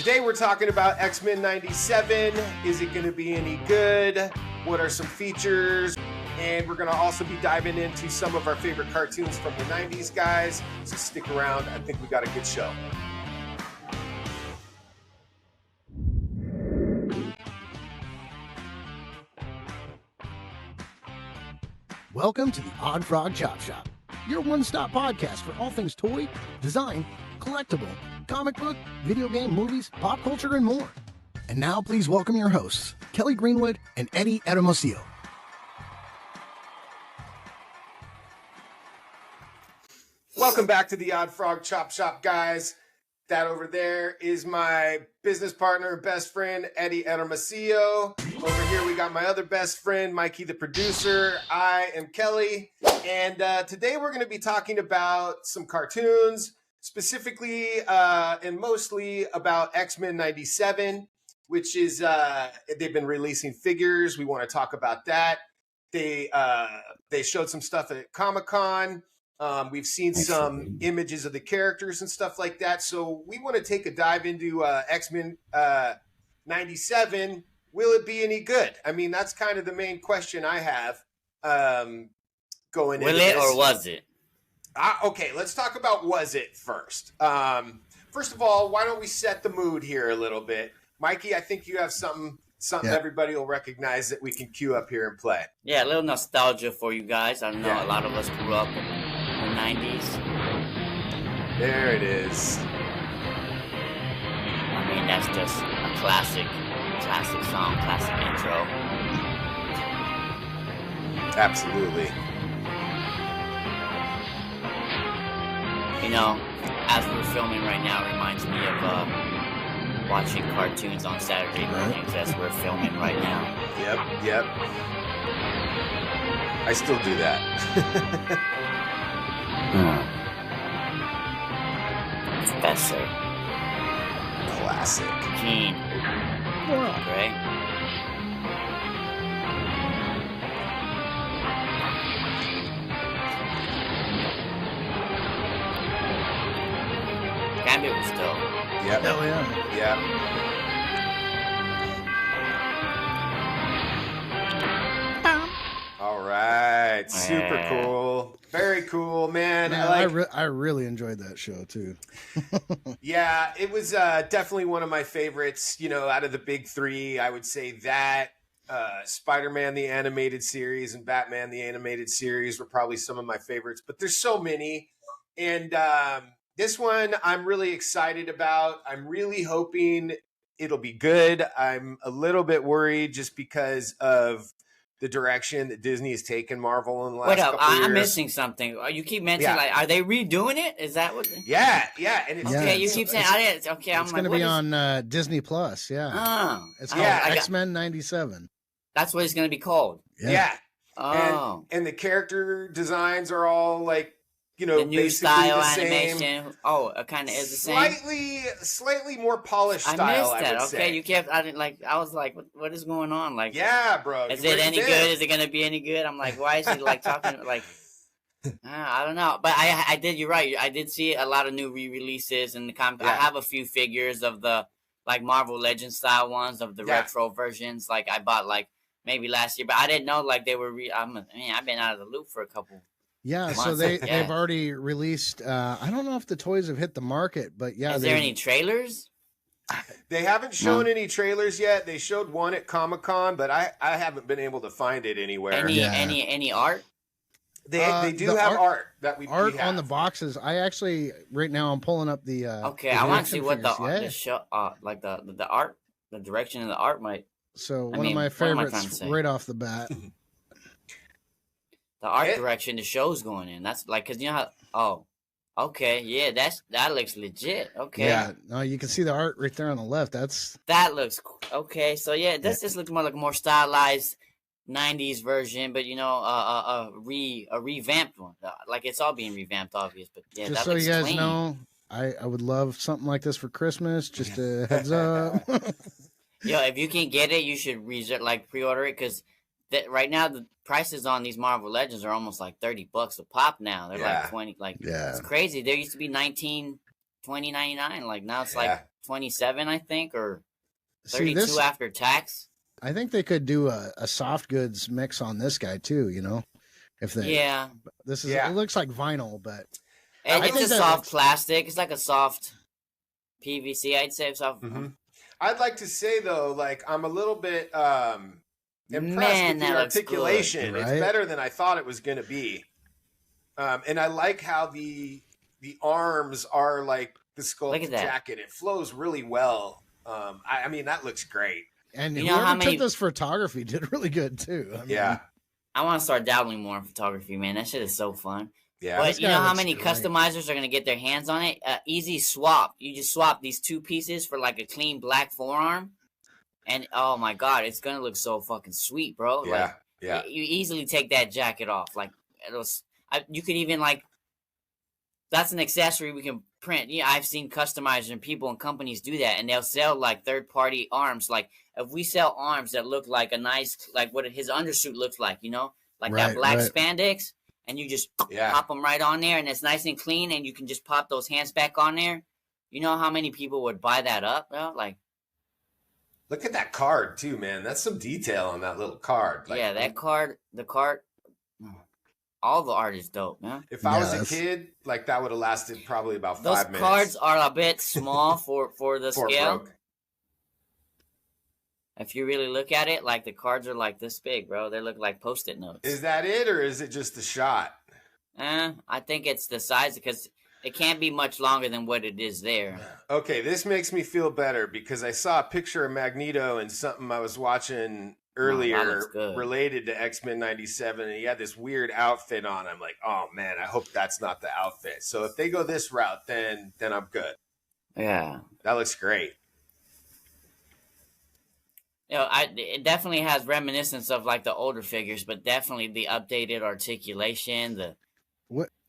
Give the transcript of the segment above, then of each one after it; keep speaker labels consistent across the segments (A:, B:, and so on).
A: Today we're talking about Xmen 97. Is it going to be any good? What are some features? And we're going to also be diving into some of our favorite cartoons from the 90s, guys. So stick around. I think we got a good show.
B: Welcome to the Oddfrog Chop Shop, your one-stop podcast for all things toy, design, collectible, comic book, video game, movies, pop culture, and more. And now please welcome your hosts, Kelly Greenwood and Eddie Hermosillo.
A: Welcome back to the Oddfrog Chop Shop, guys. That over there is my business partner and best friend, Eddie Hermosillo. Over here, we got my other best friend, Mikey, the producer. I am Kelly. And today we're going to be talking about some cartoons, specifically and mostly about Xmen 97, which is, they've been releasing figures. We want to talk about that. They showed some stuff at Comic-Con. We've seen some images of the characters and stuff like that. So we want to take a dive into Xmen 97. Will it be any good? I mean, that's kind of the main question I have going into this.
C: Will it or was it?
A: Okay, let's talk about was it first. First of all, why don't we set the mood here a little bit? Mikey, I think you have something everybody will recognize that we can cue up here and play.
C: Yeah, a little nostalgia for you guys. I know a lot of us grew up in the 90s.
A: There it is.
C: I mean, that's just a classic song, classic intro.
A: Absolutely.
C: You know, as we're filming right now, it reminds me of watching cartoons on Saturday mornings as we're filming right now.
A: Yep. I still do that.
C: Professor.
A: Classic.
C: Gene. Right? Gambit was dope.
A: Yep.
B: Hell yeah.
A: Yep. All right. Super cool. Very cool, man.
B: I really enjoyed that show too.
A: Yeah, it was definitely one of my favorites. You know, out of the big three, I would say that Spider-Man the animated series and Batman the animated series were probably some of my favorites. But there's so many, and this one I'm really excited about. I'm really hoping it'll be good. I'm a little bit worried just because of the direction that Disney has taken Marvel in the last couple years.
C: I'm missing something. You keep mentioning, like, are they redoing it? Is that what?
A: Yeah. And it's,
C: okay, you keep saying, okay, I'm
B: it's
C: like,
B: going to be on Disney Plus, It's called Xmen 97.
C: That's what it's going to be called?
A: Yeah.
C: Oh.
A: And the character designs are all like, you know,
C: the new
A: basically
C: style
A: the
C: animation.
A: Same.
C: Oh, it kind of is the same.
A: Slightly more polished style.
C: I missed that.
A: I would
C: okay,
A: say.
C: you kept. I was like, what is going on? Like,
A: yeah, bro.
C: Is it any good? Is it gonna be any good? I'm like, why is he like talking like? I don't know, but I did. You're right. I did see a lot of new re-releases in the comic. I have a few figures of the like Marvel Legends style ones of the retro versions. Like I bought like maybe last year, but I didn't know like they were. I've been out of the loop for a couple.
B: Yeah, so they've already released. I don't know if the toys have hit the market, but
C: is there any trailers?
A: They haven't shown any trailers yet. They showed one at Comic-Con, but I haven't been able to find it anywhere.
C: Any art?
A: They do have art that we
B: art
A: we have.
B: on the boxes. I actually right now I'm pulling up the.
C: Okay, I want to see what the show like the art, the direction of the art might.
B: So one of my favorites right off the bat.
C: The art direction the show's going in. That's like, cause you know how. Oh, okay, yeah, that looks legit. Okay.
B: Yeah, no, you can see the art right there on the left.
C: That looks okay. So yeah, this looks more like a more stylized '90s version, but you know, a revamped one. Like it's all being revamped, obvious. But yeah,
B: just
C: that
B: so
C: looks
B: you guys
C: clean.
B: know, I would love something like this for Christmas. Just a heads up.
C: Yo, if you can get it, you should pre-order it because right now the prices on these Marvel Legends are almost like $30 a pop now. They're like 20. Like it's crazy. There used to be 19, $20.99. Like now it's like 27, I think, or 32
B: this,
C: after tax.
B: I think they could do a soft goods mix on this guy too. You know, if they this is it looks like vinyl, but
C: it's a soft plastic. It's like a soft PVC. I'd say soft.
A: Mm-hmm. I'd like to say though, like I'm a little bit impressed with the articulation. Good, right? It's better than I thought it was going to be, and I like how the arms are like the sculpt jacket. It flows really well. I mean, that looks great.
B: And whoever took this photography did really good too. I mean,
C: I want to start dabbling more in photography, man. That shit is so fun.
A: Yeah,
C: but you know how many customizers are going to get their hands on it? Easy swap. You just swap these two pieces for like a clean black forearm. And oh my God, it's going to look so fucking sweet, bro.
A: Yeah,
C: like, you easily take that jacket off. Like, you could even like, that's an accessory we can print. Yeah, I've seen customizers and people and companies do that, and they'll sell like third-party arms. Like if we sell arms that look like a nice, like what his undersuit looks like, you know, like that black spandex, and you just pop them right on there, and it's nice and clean, and you can just pop those hands back on there. You know how many people would buy that up, bro? Like,
A: look at that card too, man. That's some detail on that little card. Like,
C: that card, the card. All the art is dope, man.
A: If I was a kid, like that would have lasted probably about 5 minutes.
C: Those cards are a bit small for the scale.
A: Broke.
C: If you really look at it, like the cards are like this big, bro. They look like Post-it notes.
A: Is that it, or is it just the shot?
C: I think it's the size because it can't be much longer than what it is there.
A: Okay, this makes me feel better because I saw a picture of Magneto in something I was watching earlier related to Xmen 97, and he had this weird outfit on. I'm like, oh man, I hope that's not the outfit. So if they go this route, then I'm good.
C: Yeah,
A: that looks great.
C: You know, it definitely has reminiscence of like the older figures, but definitely the updated articulation.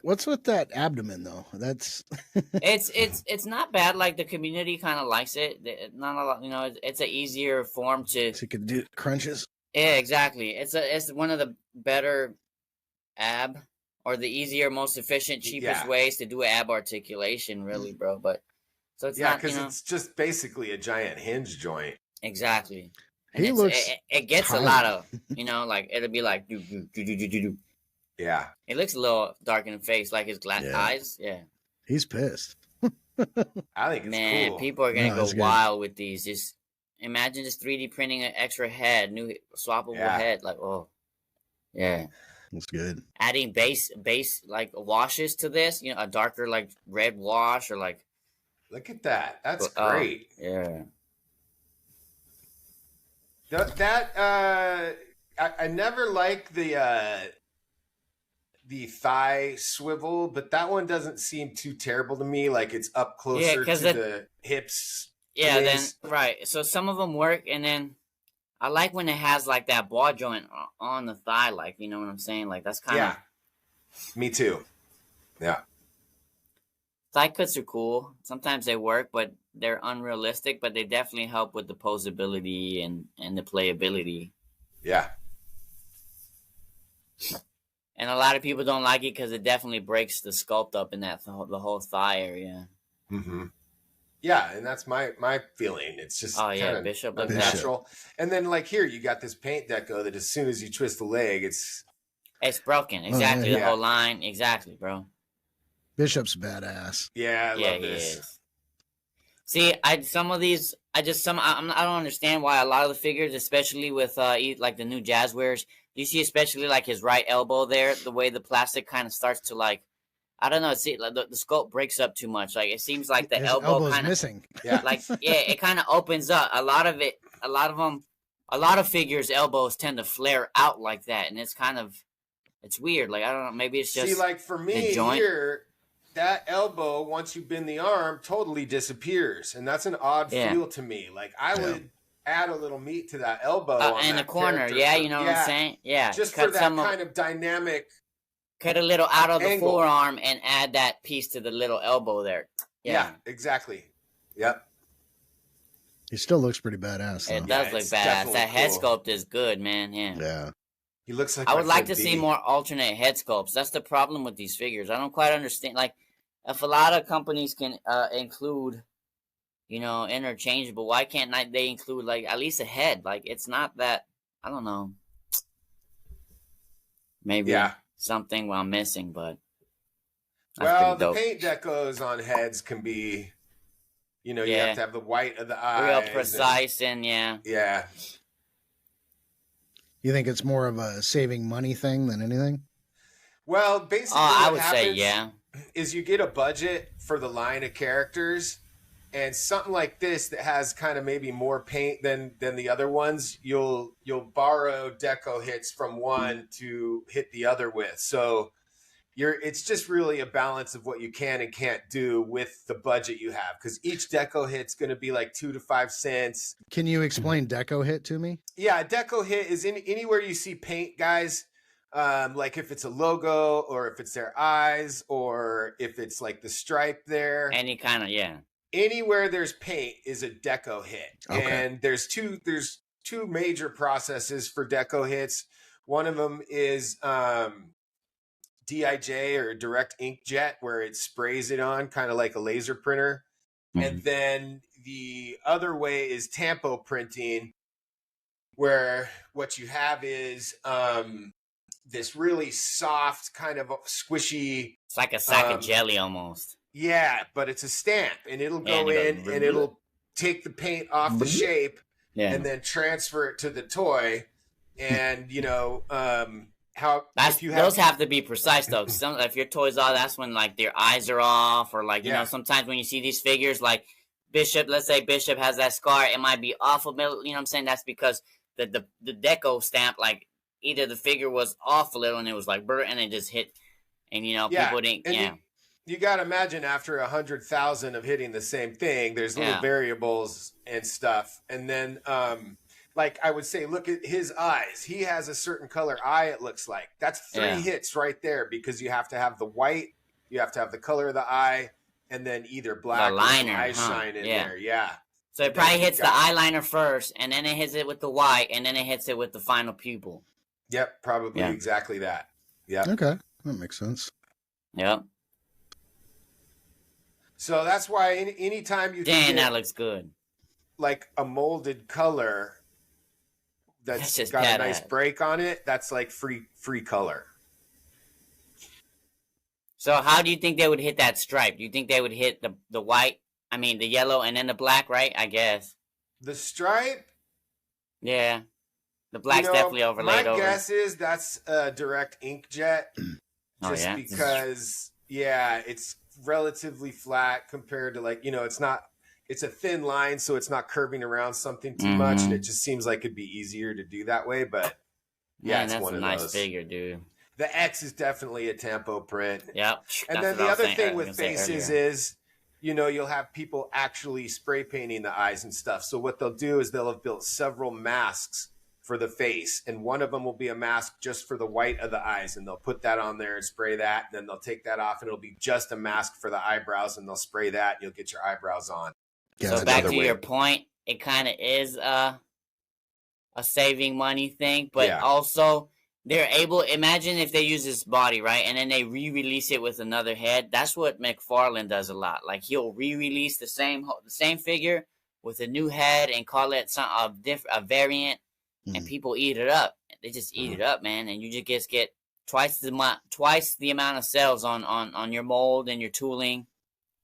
B: What's with that abdomen though? That's
C: it's not bad. Like the community kind of likes it. Not a lot, you know. It's an easier form to.
B: So you can do crunches.
C: Yeah, exactly. It's one of the better ab or the easier, most efficient, cheapest ways to do ab articulation, really, bro. But so it's not because
A: it's just basically a giant hinge joint.
C: Exactly.
B: He looks.
C: It gets a lot of, you know, like it'll be like do.
A: Yeah.
C: It looks a little dark in the face, like his eyes. Yeah.
B: He's pissed.
A: I think it's cool.
C: People are going to go wild with these. Just imagine just 3D printing an extra head, new swappable head. Like, oh. Yeah.
B: That's good.
C: Adding base like washes to this, you know, a darker like red wash or like.
A: Look at that. That's great.
C: Yeah.
A: I never liked the thigh swivel, but that one doesn't seem too terrible to me. Like it's up closer to the hips.
C: Yeah, then right. So some of them work, and then I like when it has like that ball joint on the thigh. Like, you know what I'm saying? Like that's kind of.
A: Me too. Yeah.
C: Thigh cuts are cool. Sometimes they work, but they're unrealistic. But they definitely help with the posability and the playability.
A: Yeah.
C: And a lot of people don't like it because it definitely breaks the sculpt up in that the whole thigh area.
A: Mm-hmm. Yeah, and that's my feeling. It's just kind of
C: Bishop
A: unnatural. And then like here, you got this paint deco that as soon as you twist the leg, it's
C: broken. Exactly, the whole line. Exactly, bro.
B: Bishop's badass.
A: Yeah, I love this.
C: He is. See, I don't understand why a lot of the figures, especially with like the new Jazzwares, you see especially like his right elbow there, the way the plastic kind of starts to like, I don't know, see like the sculpt breaks up too much. Like it seems like the elbow kind of
B: missing.
A: Yeah,
C: like it kind of opens up. A lot of figures' elbows tend to flare out like that, and it's weird. Like I don't know, maybe it's just
A: like for me here. That elbow, once you bend the arm, totally disappears. And that's an odd feel to me. Like, I would add a little meat to that elbow
C: in the corner. Yeah, you know what I'm saying? Yeah.
A: Just for that kind of dynamic.
C: Cut a little out of the forearm and add that piece to the little elbow there.
A: Yeah, exactly. Yep.
B: He still looks pretty badass.
C: It does look badass. That head sculpt is good, man.
B: Yeah.
A: He looks like
C: I would like to see more alternate head sculpts. That's the problem with these figures. I don't quite understand. Like, if a lot of companies can include, interchangeable, why can't they include like at least a head? Like it's not that, I don't know. Maybe something I'm missing, but
A: well, the paint decos on heads can be, you have to have the white of the eyes.
C: Real precise and yeah.
B: You think it's more of a saving money thing than anything?
A: Well, basically,
C: I would say yeah.
A: Is you get a budget for the line of characters, and something like this that has kind of maybe more paint than the other ones, you'll borrow deco hits from one to hit the other with. So it's just really a balance of what you can and can't do with the budget you have, because each deco hit's going to be like 2 to 5 cents.
B: Can you explain deco hit to me?
A: Yeah, a deco hit is anywhere you see paint, guys. Like if it's a logo or if it's their eyes or if it's like the stripe there.
C: Any kind of, yeah.
A: Anywhere there's paint is a deco hit. Okay. And there's two major processes for deco hits. One of them is DIJ or direct inkjet, where it sprays it on kind of like a laser printer. Mm-hmm. And then the other way is tampo printing, where what you have is this really soft kind of squishy.
C: It's like a sack of jelly almost.
A: Yeah, but it's a stamp, and it'll go in and it'll take the paint off the shape and then transfer it to the toy. And
C: those have to be precise though. If your toy's off, that's when like their eyes are off, or like sometimes when you see these figures like Bishop, let's say Bishop has that scar, it might be off a little. You know what I'm saying? That's because the deco stamp, like either the figure was off a little and it was like burnt and it just hit, and people didn't.
A: You got to imagine after 100,000 of hitting the same thing, there's little variables and stuff, and then. Like I would say, look at his eyes. He has a certain color eye, it looks like. That's 3 hits right there, because you have to have the white, you have to have the color of the eye, and then either black or eye shine in there. Yeah.
C: So it probably hits the eyeliner first, and then it hits it with the white, and then it hits it with the final pupil.
A: Yep, probably exactly that. Yeah.
B: Okay, that makes sense.
C: Yep.
A: So that's why anytime you
C: get, that looks good.
A: Like a molded color that's got a nice break on it, that's like free color.
C: So how do you think they would hit that stripe? Do you think they would hit the white, the yellow, and then the black, right? I guess.
A: The stripe?
C: Yeah. The black's definitely overlaid over.
A: My guess is that's a direct inkjet. Just because, it's relatively flat compared to like, it's a thin line, so it's not curving around something too much, and it just seems like it'd be easier to do that way. But
C: it's one of those. That's a nice figure, dude.
A: The X is definitely a tampo print.
C: Yep.
A: And then the other thing with faces is, you'll have people actually spray painting the eyes and stuff. So what they'll do is they'll have built several masks for the face, and one of them will be a mask just for the white of the eyes, and they'll put that on there and spray that, and then they'll take that off, and it'll be just a mask for the eyebrows, and they'll spray that, and you'll get your eyebrows on.
C: So back to your point, it kind of is a saving money thing, but also they're able. Imagine if they use this body, right, and then they re-release it with another head. That's what McFarlane does a lot. Like he'll re-release the same figure with a new head and call it a variant, and people eat it up. They just eat it up, man, and you just get twice the amount of sales on your mold and your tooling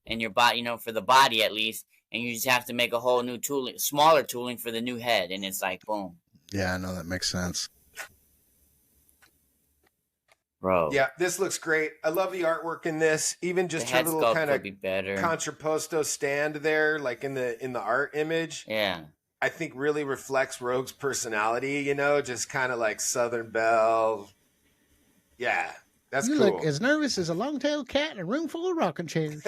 C: and your body. For the body at least. And you just have to make a whole new tooling, smaller tooling for the new head. And it's like, boom.
B: Yeah, I know, that makes sense.
C: Bro.
A: Yeah, this looks great. I love the artwork in this. Even just her little kind of contrapposto stand there, like in the art image.
C: Yeah.
A: I think really reflects Rogue's personality, just kind of like Southern Belle. Yeah, that's cool.
B: You look as nervous as a long-tailed cat in a room full of rocking chairs.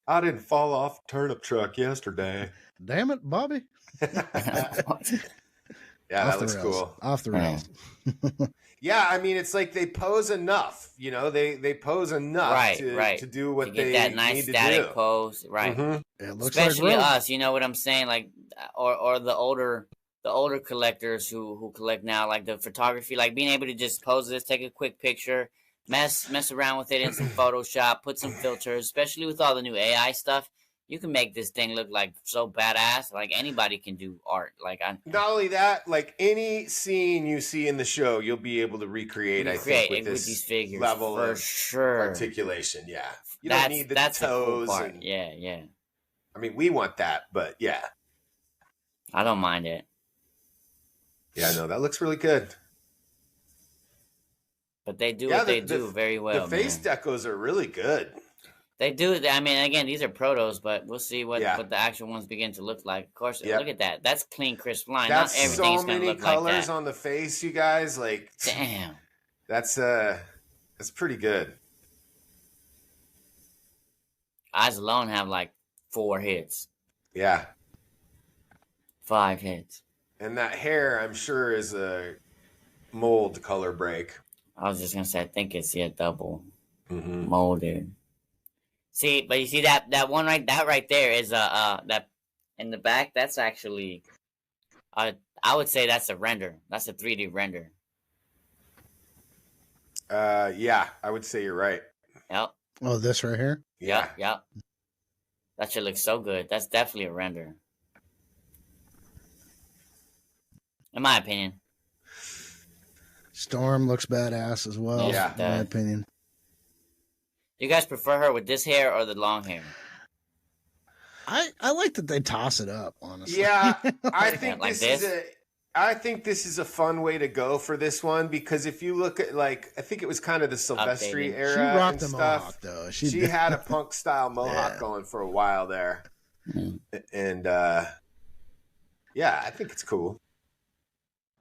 A: I didn't fall off a turnip truck yesterday.
B: Damn it, Bobby.
A: That looks cool.
B: Off the rails.
A: Yeah, it's like they pose enough. They pose enough to do what they
C: get that nice static pose. Right.
B: Mm-hmm. It looks
C: especially
B: like
C: us, you know what I'm saying? Like, or the older collectors who collect now, like the photography, like being able to just pose this, take a quick picture, mess around with it in some Photoshop, put some filters, especially with all the new AI stuff. You can make this thing look like so badass. Like anybody can do art. Like
A: not only that, like any scene you see in the show, you'll be able to recreate. I think with this
C: these figures
A: level
C: for
A: of
C: sure.
A: articulation. Yeah, you don't need the
C: that's
A: toes.
C: The cool part.
A: And,
C: yeah.
A: I mean, we want that, but yeah,
C: I don't mind it.
A: Yeah, no, that looks really good.
C: But they do what they do very well.
A: The face decos are really good.
C: They do. I mean, again, these are protos, but we'll see what the actual ones begin to look like. Of course, look at that. That's clean, crisp line.
A: That's
C: not everything's
A: so many colors on the face, you guys. Like,
C: damn,
A: that's pretty good.
C: Eyes alone have like 4 hits.
A: Yeah,
C: 5 hits.
A: And that hair, I'm sure, is a mold color break.
C: I was just gonna say, I think it's double molded. See, but you see that one right there is that in the back. That's actually, I would say that's a render. That's a 3D render.
A: Yeah, I would say you're right.
C: Yep.
B: Oh, this right here.
A: Yeah.
C: Yep. That should look so good. That's definitely a render, in my opinion.
B: Storm looks badass as well.
A: Yeah,
B: in my opinion.
C: Do you guys prefer her with this hair or the long hair?
B: I like that they toss it up, honestly.
A: Yeah, I think
C: like
A: this is a fun way to go for this one, because if you look at, like, I think it was kind of the Silvestri era.
B: She rocked
A: and
B: the
A: stuff.
B: mohawk though.
A: She had a punk style mohawk going for a while there, and yeah, I think it's cool.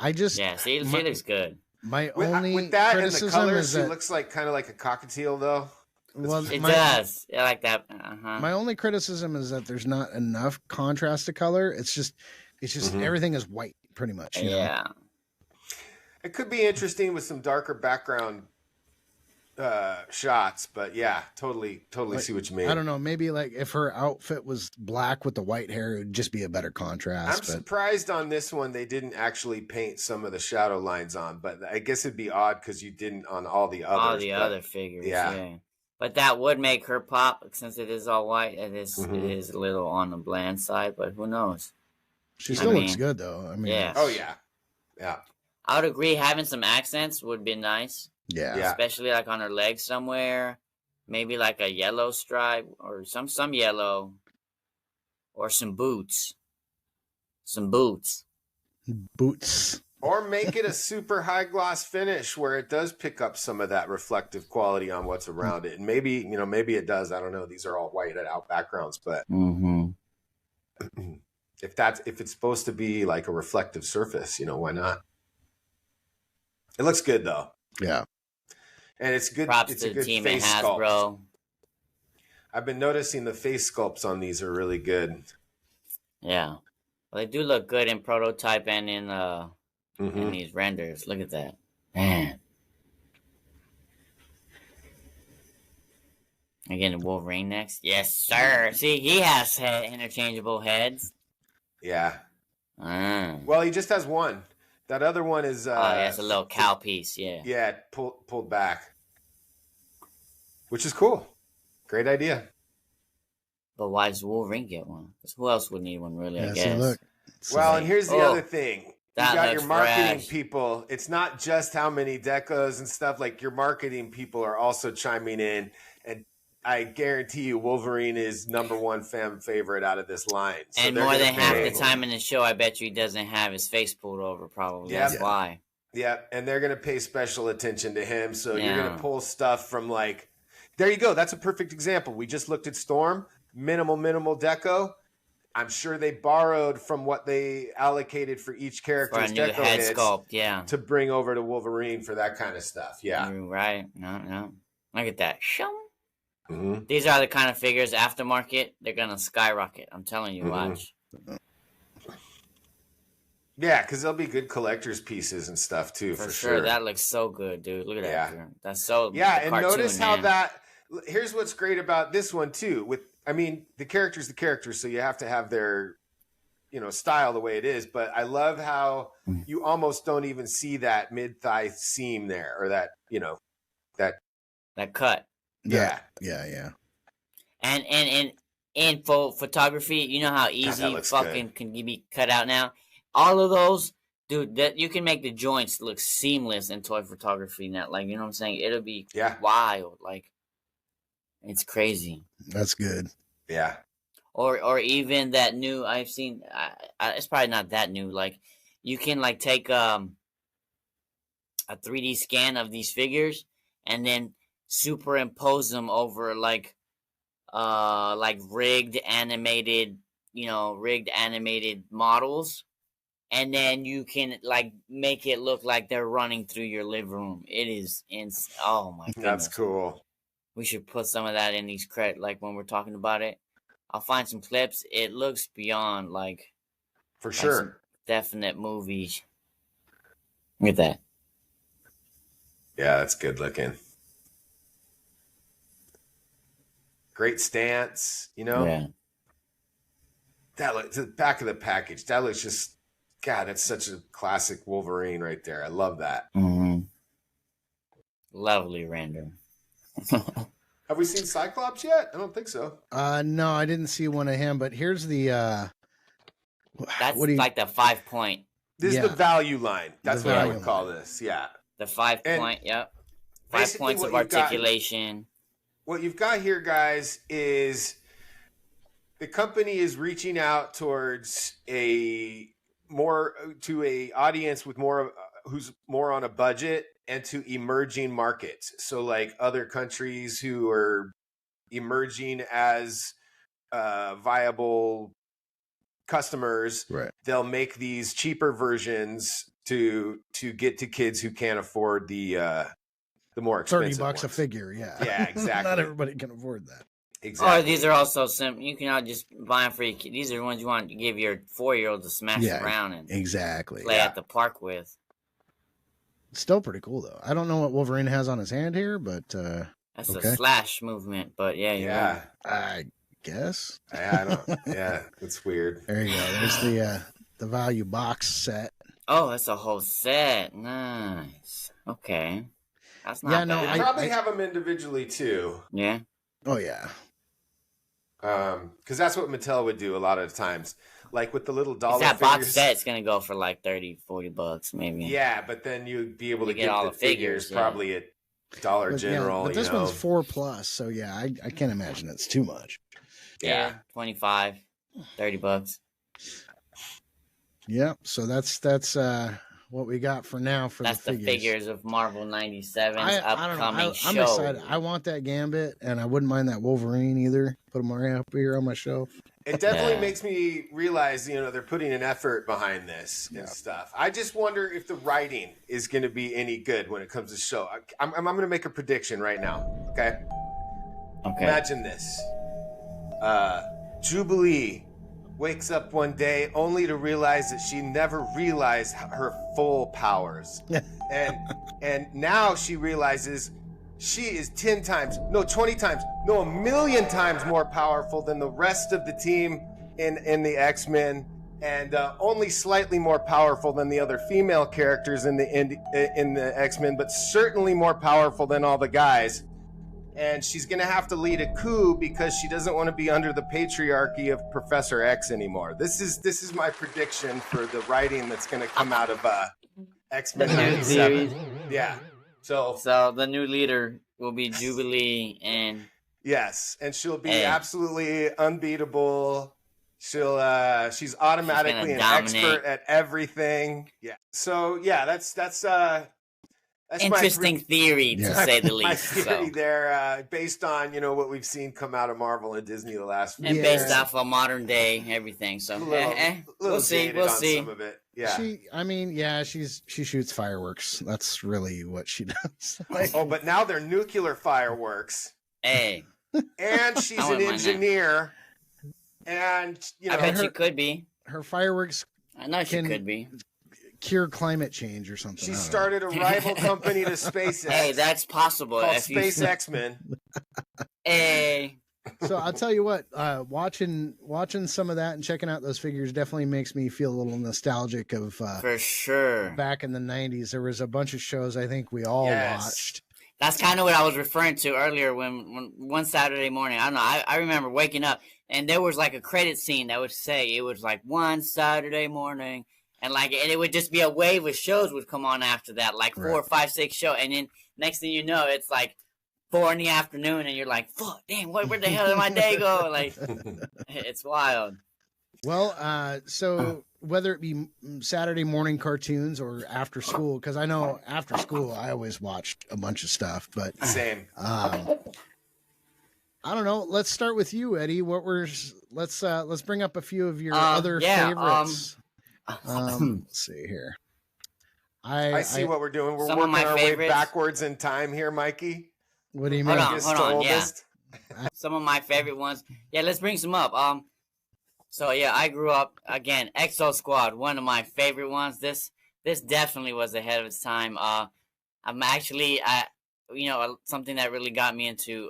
B: She
C: looks good.
B: My only
A: with that
B: criticism
A: and the colors,
B: is
A: she
B: that,
A: looks like kind of like a cockatiel though.
B: Well,
C: it does. I like that.
B: My only criticism is that there's not enough contrast to color. It's just everything is white, pretty much. You know?
A: It could be interesting with some darker background shots, but yeah, totally like, see what you mean.
B: I don't know. Maybe like if her outfit was black with the white hair, it would just be a better contrast.
A: I'm surprised on this one they didn't actually paint some of the shadow lines on, but I guess it'd be odd because you didn't on all the others.
C: All the other figures, yeah. But that would make her pop, since it is all white. It is a little on the bland side, but who knows?
B: She still looks good, though. I mean,
C: yeah.
A: Oh, yeah. Yeah.
C: I would agree. Having some accents would be nice.
B: Yeah.
C: Especially like on her legs somewhere. Maybe like a yellow stripe or some yellow. Or some boots.
B: Boots.
A: Or make it a super high gloss finish where it does pick up some of that reflective quality on what's around it. And maybe it does. I don't know. These are all whited out backgrounds, but if it's supposed to be like a reflective surface, why not? It looks good though.
B: Yeah.
A: And it's good.
C: Props
A: it's
C: to
A: a good
C: the team
A: face
C: at
A: sculpt.
C: Hasbro.
A: I've been noticing the face sculpts on these are really good.
C: Yeah. Well, they do look good in prototype and in these renders. Look at that. Man. Again, Wolverine next. Yes, sir. See, he has interchangeable heads.
A: Yeah. Well, he just has one. That other one is
C: it's a little cow piece, yeah.
A: Yeah, pulled back. Which is cool. Great idea.
C: But why does Wolverine get one? Because who else would need one, really, I guess?
B: Look.
A: Well, and here's the other thing. You got your marketing
C: fresh.
A: people. It's not just how many decos and stuff. Like, your marketing people are also chiming in, and I guarantee you Wolverine is #1 fan favorite out of this line. So
C: and more than half the time in the show, I bet you he doesn't have his face pulled over, probably.
A: Yeah.
C: That's why.
A: Yeah, and they're going to pay special attention to him. So you're going to pull stuff from, like, there you go. That's a perfect example. We just looked at Storm, minimal deco. I'm sure they borrowed from what they allocated for each character's
C: deco head sculpt,
A: to bring over to Wolverine for that kind of stuff. Yeah,
C: you're right. No, look at that.
A: Mm-hmm.
C: These are the kind of figures aftermarket. They're gonna skyrocket. I'm telling you, watch.
A: Yeah, because they'll be good collector's pieces and stuff too. For sure.
C: That looks so good, dude. Look at that. Yeah. That's so.
A: Yeah, and notice how that. Here's what's great about this one too. The character's the character, so you have to have their, style the way it is. But I love how you almost don't even see that mid-thigh seam there, or that, that
C: that cut.
A: Yeah.
B: Yeah.
C: And for photography, you know how easy
A: looks
C: fucking can be cut out now. All of those, dude, that you can make the joints look seamless in toy photography now. Like, you know what I'm saying? It'll be wild. Like, it's crazy.
B: That's good.
A: Yeah.
C: Or even that new I've seen. It's probably not that new. Like, you can like take a 3D scan of these figures and then superimpose them over like rigged animated models, and then you can like make it look like they're running through your living room. It is oh my goodness.
A: That's cool.
C: We should put some of that in these like when we're talking about it. I'll find some clips. It looks beyond like
A: for sure.
C: Definite movies. Look at that.
A: Yeah, that's good looking. Great stance, you know?
C: Yeah.
A: That looks, the back of the package, that looks just, God, that's such a classic Wolverine right there. I love that.
C: Mm-hmm. Lovely render.
A: Have we seen Cyclops yet? I don't think so.
B: No, I didn't see one of him, but here's the
C: that's like the 5 point.
A: This is the value line. That's what I would call this. Yeah.
C: The 5 point, yep. 5 points of articulation.
A: What you've got here, guys, is the company is reaching out towards a audience with more who's more on a budget and to emerging markets. So like other countries who are emerging as viable customers,
B: right.
A: They'll make these cheaper versions to get to kids who can't afford the more expensive
B: $30
A: ones.
B: A figure, yeah.
A: Yeah, exactly.
B: Not everybody can afford that.
A: Exactly.
C: Or these are also simple. You can just buy them for your kid. These are the ones you want to give your 4-year-old to smash around and play at the park with.
B: It's still pretty cool though. I don't know what Wolverine has on his hand here, but
C: that's a slash movement. But yeah,
B: I guess.
A: I don't. Yeah, it's weird.
B: There you go. There's the value box set.
C: Oh, that's a whole set. Nice. Okay. That's not bad.
A: They probably have them individually too.
C: Yeah.
B: Oh yeah.
A: Because that's what Mattel would do a lot of the times. Like with the little dollar
C: that
A: figures.
C: box set's going to go for like $30-$40 maybe.
A: Yeah, but then you'd be able to get
C: all
A: the figures probably at Dollar General.
B: But this one's 4+, so yeah, I can't imagine it's too much.
C: Yeah, $25, $30.
B: Yep. So that's what we got for now for
C: that's
B: the figures.
C: The figures of Marvel 97's upcoming show.
B: I'm excited. I want that Gambit, and I wouldn't mind that Wolverine either. Put them right up here on my shelf.
A: It definitely makes me realize, they're putting an effort behind this and stuff. I just wonder if the writing is going to be any good when it comes to show. I'm going to make a prediction right now. Okay. Imagine this. Jubilee wakes up one day only to realize that she never realized her full powers. and now she realizes she is 10 times, no, 20 times, no, 1,000,000 times more powerful than the rest of the team in the X-Men, and only slightly more powerful than the other female characters in the X-Men, but certainly more powerful than all the guys. And she's going to have to lead a coup because she doesn't want to be under the patriarchy of Professor X anymore. This is my prediction for the writing that's going to come out of X-Men 97. Yeah. So
C: the new leader will be Jubilee, and
A: yes, and she'll be absolutely unbeatable. She's automatically an expert at everything. Yeah. So yeah, that's
C: interesting theory to say the least.
A: My theory there, based on what we've seen come out of Marvel and Disney the last few
C: years,
A: and
C: based off of modern day everything. So we'll see.
A: Some of it. Yeah.
B: She shoots fireworks. That's really what she does.
A: But now they're nuclear fireworks.
C: Hey.
A: And she's an engineer. And
C: I bet she could be.
B: Her fireworks.
C: I know she could be.
B: Cure climate change or something.
A: She started a rival company to SpaceX.
C: Hey, that's possible.
A: Called Space Xmen.
C: Hey.
B: So I'll tell you what, watching some of that and checking out those figures definitely makes me feel a little nostalgic of
C: for sure.
B: Back in the 90s, there was a bunch of shows I think we all watched.
C: That's kind of what I was referring to earlier when one Saturday morning, I don't know, I remember waking up and there was like a credit scene that would say it was like one Saturday morning, and it would just be a wave of shows would come on after that, like 4, 5, 6 shows, and then next thing you know, it's like 4 in the afternoon, and you're like, fuck, damn, where the hell did my day go? Like, it's wild.
B: Well, so whether it be Saturday morning cartoons or after school, because I know after school I always watched a bunch of stuff, but
A: same.
B: I don't know. Let's start with you, Eddie. Let's bring up a few of your other favorites. Let's see here.
A: I see what we're doing. We're working our way backwards in time here, Mikey.
B: What do you mean?
C: Hold on. Yeah. Some of my favorite ones. Yeah, let's bring some up. So yeah, I grew up again. Exo Squad, one of my favorite ones. This definitely was ahead of its time. I'm actually, something that really got me into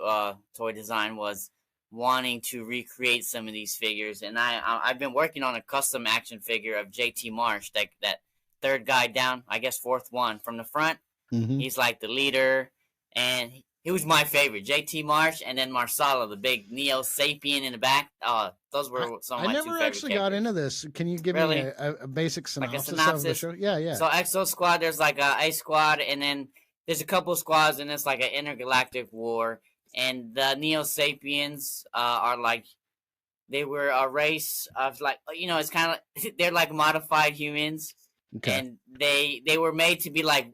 C: toy design was wanting to recreate some of these figures, and I've been working on a custom action figure of JT Marsh, that third guy down, I guess fourth one from the front.
B: Mm-hmm.
C: He's like the leader, and he was my favorite. JT Marsh, and then Marsala, the big Neo Sapien in the back. Those were some of my two favorite
B: I never actually got into this. Can you give me a basic synopsis of the show? Yeah.
C: So Exo Squad, there's like a squad, and then there's a couple of squads, and it's like an intergalactic war. And the Neo Sapiens are like, they were a race of like, it's kind of they're like modified humans, and they were made to be like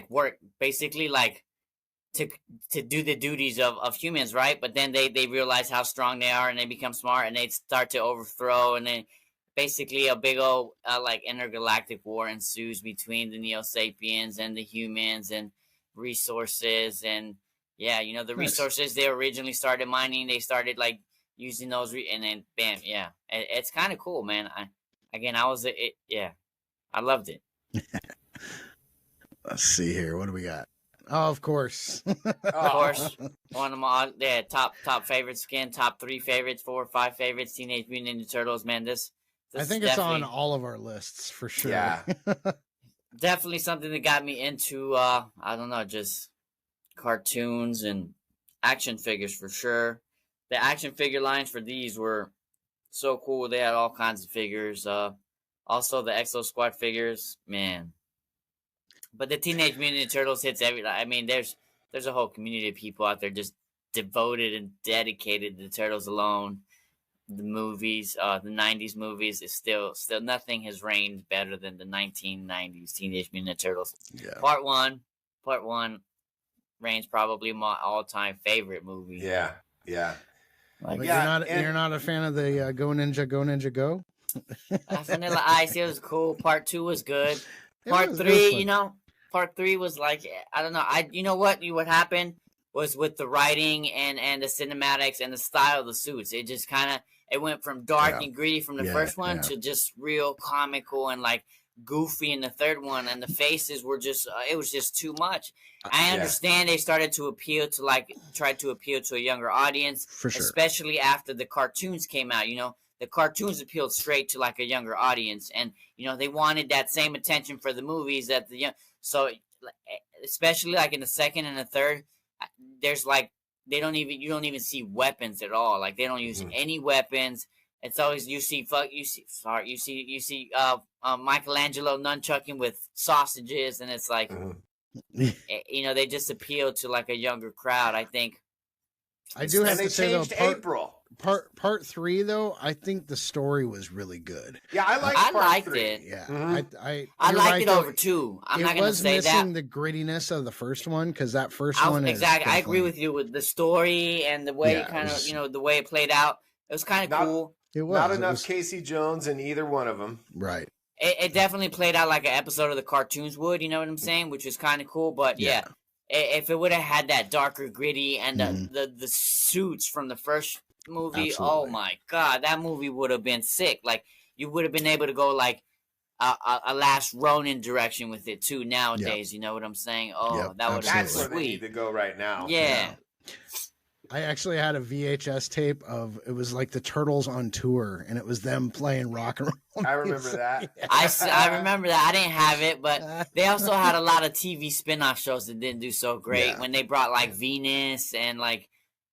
C: work, basically, like to do the duties of humans, right? But then they realize how strong they are, and they become smart, and they start to overthrow, and then basically a big old like intergalactic war ensues between the Neo Sapiens and the humans, and resources, and the resources they originally started mining, they started like using those, and then bam, it's kind of cool, man. I loved it.
B: Let's see here. What do we got? Oh, of course.
C: Of course. One of my top favorites again, top 3 favorites, 4 or 5 favorites, Teenage Mutant Ninja Turtles, man. This
B: I think it's on all of our lists for sure.
A: Yeah.
C: Definitely something that got me into just cartoons and action figures for sure. The action figure lines for these were so cool. They had all kinds of figures. Also the Exo Squad figures, man. But the Teenage Mutant Ninja Turtles hits every. I mean, there's a whole community of people out there just devoted and dedicated to the Turtles alone. The movies, the 90s movies, is still nothing has reigned better than the 1990s Teenage Mutant Ninja Turtles.
B: Yeah.
C: Part one reigns probably my all-time favorite movie.
A: Yeah.
B: Like, you're not a fan of the Go Ninja Go?
C: Vanilla Ice, it was cool. Part 2 was good. Part 3, Part 3 was like, I don't know. What happened was with the writing and the cinematics and the style of the suits. It just kind of, it went from dark and gritty from the first one to just real comical and like goofy in the third one. And the faces were just, it was just too much. I understand they started to tried to appeal to a younger audience,
B: for sure,
C: especially after the cartoons came out. The cartoons appealed straight to like a younger audience, and they wanted that same attention for the movies that the young. So especially like in the second and the third, there's like you don't even see weapons at all. Like they don't use any weapons. It's always you see Michelangelo nunchucking with sausages, and it's like they just appeal to like a younger crowd, I think.
B: I do have to say though,
A: April.
B: Part 3 though, I think the story was really good.
A: Yeah,
C: I liked
A: three.
C: it.
B: Yeah,
C: I liked it over 2. I'm not going to say that. It was missing
B: the grittiness of the first one, because that first one
C: exactly. I agree with you with the story and the way the way it played out. It was kind of cool.
B: It was
A: not enough Casey Jones in either one of them.
B: Right.
C: It definitely played out like an episode of the cartoons would. You know what I'm saying? Which is kind of cool. But yeah, if it would have had that darker, gritty, and the suits from the first movie, absolutely. Oh my god, that movie would have been sick. Like you would have been able to go like a Last Ronin direction with it too nowadays. You know what I'm saying? Oh, that would have been
A: sweet. That's where they need to go right now.
C: Yeah.
B: I actually had a VHS tape of, it was like the Turtles on tour, and it was them playing rock and roll.
A: I remember that.
C: I remember that. I didn't have it, but they also had a lot of TV spin-off shows that didn't do so great when they brought like Venus and like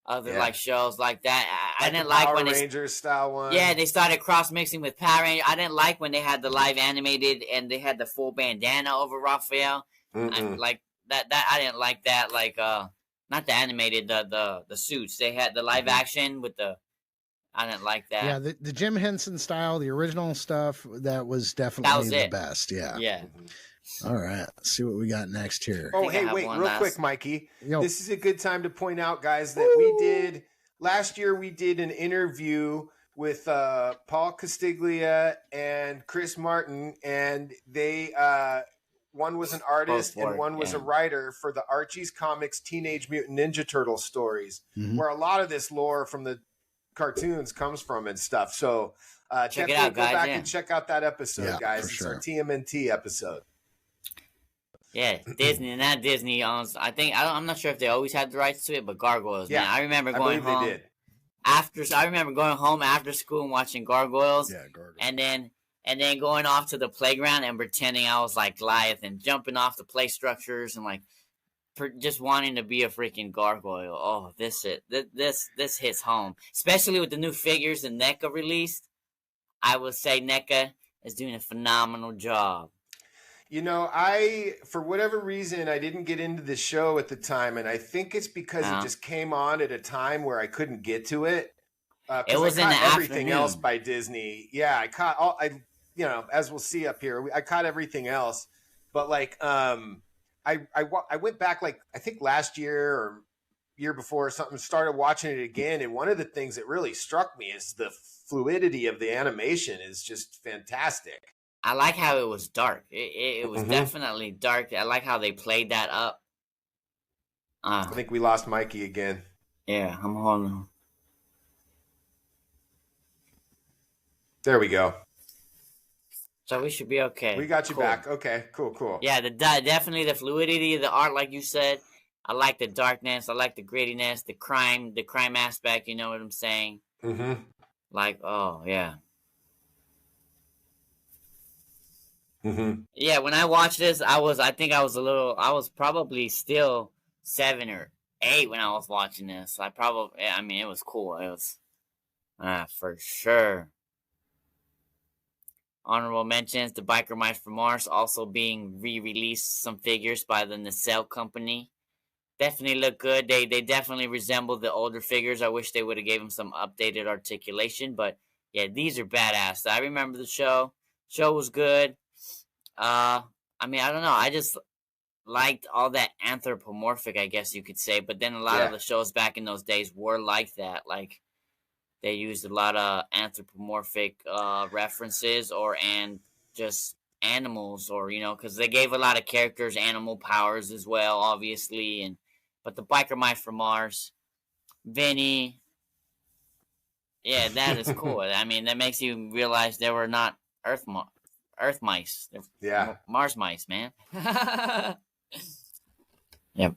C: other like shows like that. I didn't like when
A: Power Rangers style one.
C: Yeah, they started cross mixing with Power Rangers. I didn't like when they had the live animated and they had the full bandana over Raphael. Like that I didn't like that. Like not the animated, the suits. They had the live action with the. I didn't like that.
B: Yeah, the Jim Henson style, the original stuff, that was definitely the best. Yeah.
C: Yeah.
B: All right. Let's see what we got next here.
A: Oh, hey, wait, real quick, Mikey. This is a good time to point out, guys, that we did last year. We did an interview with Paul Castiglia and Chris Martin, and they one was an artist and one was a writer for the Archie's Comics Teenage Mutant Ninja Turtle stories, where a lot of this lore from the cartoons comes from and stuff. So
C: check it out, guys.
A: Go back and check out that episode, guys. It's
B: sure.
A: our TMNT episode.
C: Yeah, Disney, and that Disney owns. I'm not sure if they always had the rights to it, but Gargoyles. Yeah, man, I remember going home.
A: They did.
C: I remember going home after school and watching Gargoyles.
B: Yeah, Gargoyles.
C: And then going off to the playground and pretending I was like Goliath and jumping off the play structures and like just wanting to be a freaking gargoyle. Oh, this hits home, especially with the new figures that NECA released. I would say NECA is doing a phenomenal job.
A: You know, for whatever reason, I didn't get into the show at the time, and I think it's because it just came on at a time where I couldn't get to it.
C: It was in the
A: everything
C: afternoon.
A: else by Disney. Yeah, I caught all. As we'll see up here, I caught everything else. But like, I went back like I think last year or year before or something. Started watching it again, and one of the things that really struck me is the fluidity of the animation is just fantastic.
C: I like how it was dark. It was definitely dark. I like how they played that up.
A: I think we lost Mikey again.
C: Yeah, I'm holding.
A: There we go.
C: So we should be okay.
A: We got you back. Okay, cool.
C: Yeah, definitely the fluidity of the art, like you said. I like the darkness. I like the grittiness, the crime aspect. You know what I'm saying?
A: Mm-hmm.
C: Like, oh yeah.
A: Mm-hmm.
C: Yeah, when I watched this, I was probably still 7 or 8 when I was watching this. It was cool. It was, for sure. Honorable mentions, the Biker Mice from Mars also being re-released, some figures by the Nacelle Company. Definitely look good. They definitely resemble the older figures. I wish they would have gave them some updated articulation, but yeah, these are badass. I remember the show. Show was good. I don't know. I just liked all that anthropomorphic, I guess you could say. But then a lot of the shows back in those days were like that. Like they used a lot of anthropomorphic references and just animals, or because they gave a lot of characters animal powers as well, obviously. But the Biker Mice from Mars, Vinny, yeah, that is cool. I mean, that makes you realize they were not Earth mice. They're Mars mice, man. Yep.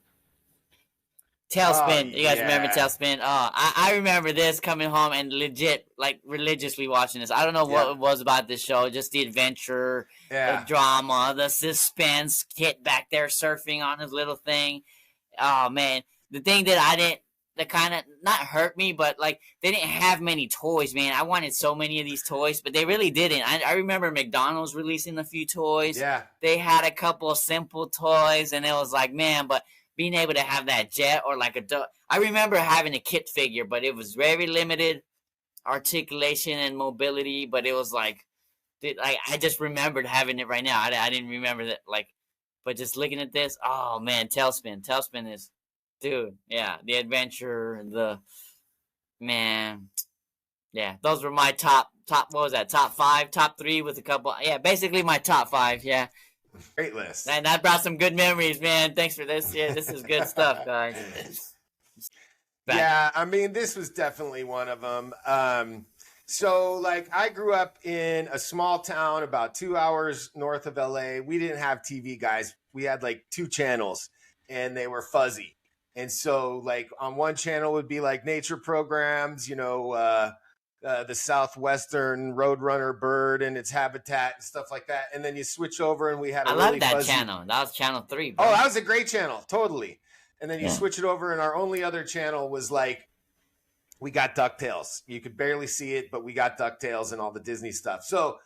C: Tailspin. You guys remember Tailspin? Oh, I remember this coming home and legit, like, religiously watching this. I don't know what it was about this show. Just the adventure, the drama, the suspense. Kit back there surfing on his little thing. Oh, man. The thing that kind of not hurt me, but like they didn't have many toys, man. I wanted so many of these toys, but they really didn't. I remember McDonald's releasing a few toys.
A: Yeah.
C: They had a couple of simple toys, and it was like, man, but being able to have that jet or like I remember having a Kit figure, but it was very limited articulation and mobility, but it was like, I just remembered having it right now. I didn't remember that, like, but just looking at this, oh man, Tailspin is, dude, yeah, the adventure, those were my top, what was that, top 5, top 3 with a couple, basically my top 5,
A: Great list.
C: And that brought some good memories, man. Thanks for this. Yeah, this is good stuff, guys.
A: Yeah, I mean, this was definitely one of them. So, like, I grew up in a small town about 2 hours north of LA. We didn't have TV, guys. We had like 2 channels, and they were fuzzy. And so like on one channel would be like nature programs, you know, the southwestern roadrunner bird and its habitat and stuff like that. And then you switch over and we had
C: I love that channel. That was channel 3, bro.
A: Oh, that was a great channel. Totally. And then you switch it over and our only other channel was like, we got DuckTales. You could barely see it, but we got DuckTales and all the Disney stuff. So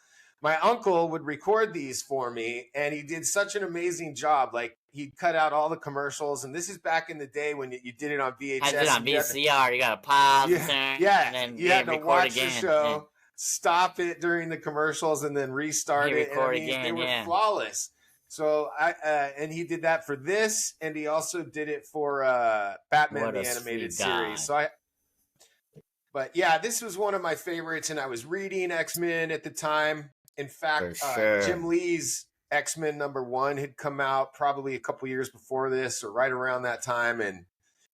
A: my uncle would record these for me, and he did such an amazing job. Like, he'd cut out all the commercials, and this is back in the day when you did it on VHS.
C: I did it on VCR. You got to pause, and then
A: you had to watch
C: again.
A: the show, stop it during the commercials, and then restart it. And they were flawless. So and he did that for this, and he also did it for Batman the Animated Series. But yeah, this was one of my favorites, and I was reading Xmen at the time. In fact, Jim Lee's Xmen #1 had come out probably a couple years before this, or right around that time, and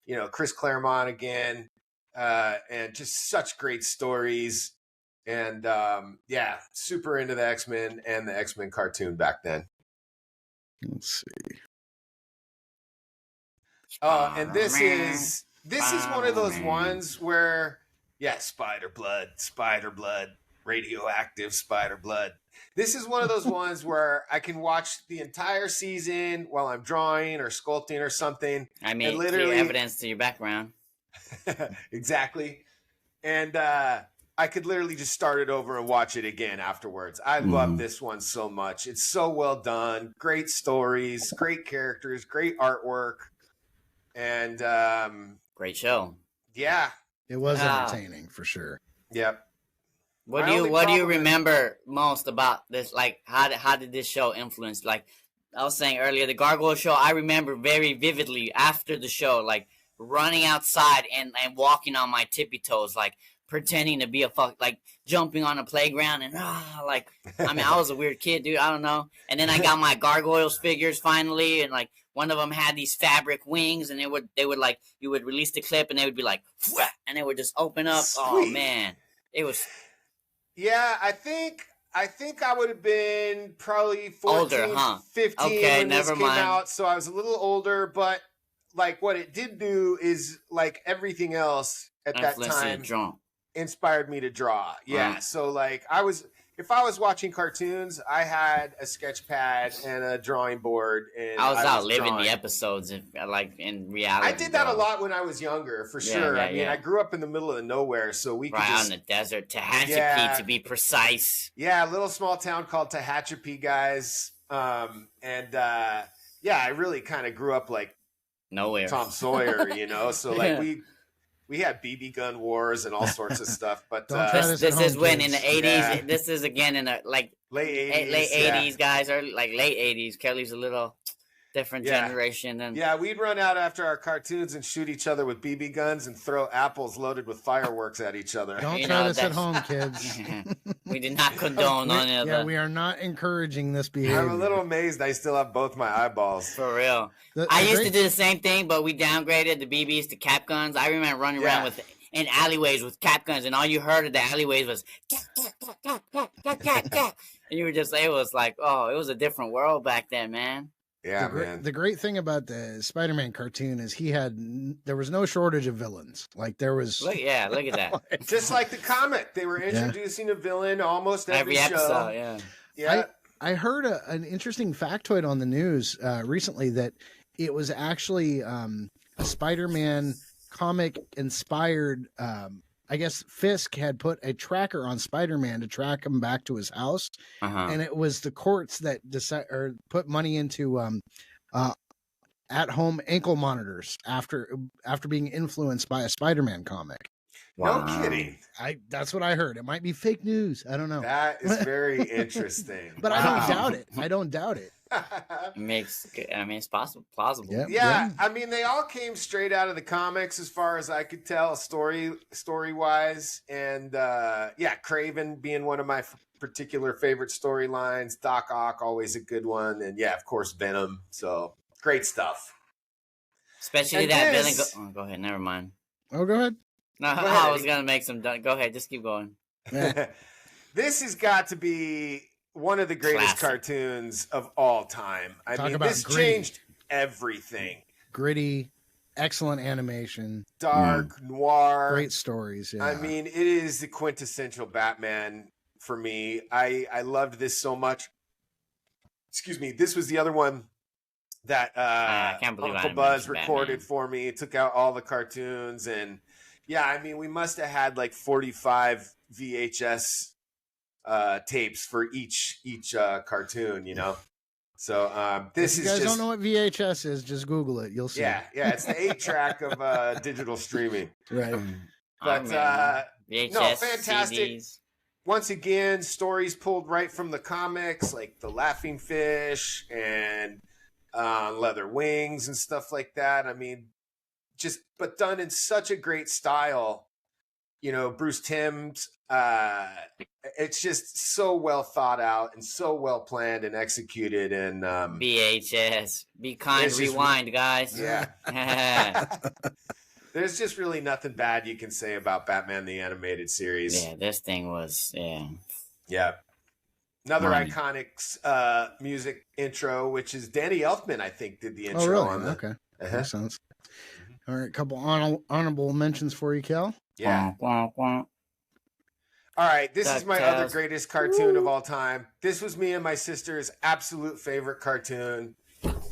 A: you know, Chris Claremont again, and just such great stories, and yeah, super into the Xmen and the Xmen cartoon back then.
B: Let's see.
A: And this is one of those ones where, yeah, spider blood, radioactive spider blood. This is one of those ones where I can watch the entire season while I'm drawing or sculpting or something.
C: I mean, literally evidence to your background.
A: Exactly. And I could literally just start it over and watch it again afterwards. I love this one so much. It's so well done. Great stories, great characters, great artwork, and
C: great show.
A: Yeah.
B: It was entertaining for sure.
A: Yep.
C: What do you remember most about this? Like, how did this show influence? Like I was saying earlier, the Gargoyle show, I remember very vividly after the show, like running outside and walking on my tippy toes, like pretending to be like jumping on a playground and like, I mean, I was a weird kid, dude. I don't know. And then I got my Gargoyles figures finally, and like one of them had these fabric wings, and they would like, you would release the clip and they would be like, and they would just open up. Sweet. Oh man, it was.
A: Yeah, I think I would have been probably 14, older, 15 when this came out, so I was a little older, but like what it did do is like everything else at that time inspired me to draw. Yeah, so like if I was watching cartoons, I had a sketch pad and a drawing board, and
C: I was outliving the episodes, like in reality.
A: I did that a lot when I was younger, for sure. I mean, I grew up in the middle of nowhere, so we could just
C: out in the desert, Tehachapi to be precise.
A: Yeah, a little small town called Tehachapi, guys. Yeah, I really kind of grew up like
C: nowhere,
A: Tom Sawyer, you know. So like we had BB gun wars and all sorts of stuff, but
C: this is when in the 80s. Yeah. This is again in the like
A: late 80s,
C: late 80s, guys, or like late 80s. Kelly's a little different generation than.
A: Yeah, we'd run out after our cartoons and shoot each other with BB guns and throw apples loaded with fireworks at each other.
B: Don't try this at home, kids.
C: We did not condone any of that.
B: Yeah, we are not encouraging this behavior.
A: I'm a little amazed I still have both my eyeballs.
C: For real. I used to do the same thing, but we downgraded the BBs to cap guns. I remember running around in alleyways with cap guns, and all you heard of the alleyways was cap. And you were just, it was like, oh, it was a different world back then, man.
A: Yeah, man.
B: The great thing about the Spider-Man cartoon is there was no shortage of villains. Like there was.
C: Look at that.
A: Just like the comic, they were introducing a villain almost every
C: episode.
A: Show.
B: Yeah. I heard an interesting factoid on the news recently that it was actually a Spider-Man comic inspired. I guess Fisk had put a tracker on Spider-Man to track him back to his house, and it was the courts that put money into at-home ankle monitors after being influenced by a Spider-Man comic.
A: Wow. No kidding.
B: That's what I heard. It might be fake news. I don't know.
A: That is very interesting.
B: But I don't doubt it. I don't doubt it.
C: It's plausible.
A: Yep. Yeah, I mean, they all came straight out of the comics, as far as I could tell, story wise, and Kraven being one of my particular favorite storylines. Doc Ock, always a good one, and of course Venom. So great stuff.
C: Especially that villain. Go ahead. Never mind.
B: Oh, go ahead.
C: No, I was gonna make some. Go ahead. Just keep going.
A: This has got to be one of the greatest cartoons of all time. I mean, this changed everything.
B: Gritty, excellent animation,
A: dark, noir.
B: great stories. Yeah.
A: I mean, it is the quintessential Batman for me. I loved this so much. Excuse me. This was the other one that
C: I can't believe
A: Uncle
C: I
A: Buzz
C: mentioned
A: recorded
C: Batman.
A: for me. It took out all the cartoons, and yeah, I mean, we must have had like 45 VHS tapes for each cartoon, you know. So this
B: if
A: is
B: you guys
A: just,
B: don't know what VHS is, just Google it. You'll see.
A: yeah, it's the 8-track of digital streaming.
B: Right.
A: But
C: VHS,
A: no, fantastic.
C: CDs.
A: Once again, stories pulled right from the comics, like the Laughing Fish and Leather Wings and stuff like that. I mean, but done in such a great style. You know, Bruce Timm's, it's just so well thought out and so well planned and executed. And
C: VHS. Be kind, rewind, guys.
A: Yeah. There's just really nothing bad you can say about Batman the Animated Series.
C: Yeah, this thing was,
A: Yeah. Another
C: Money.
A: iconic music intro, which is Danny Elfman, I think, did the intro
B: Oh, really?
A: on the.
B: Okay. Makes sense. All right, a couple honorable mentions for you, Cal.
A: Yeah.
C: Wah, wah, wah.
A: All right, this is my other
C: DuckTales.
A: greatest cartoon of all time. This was me and my sister's absolute favorite cartoon.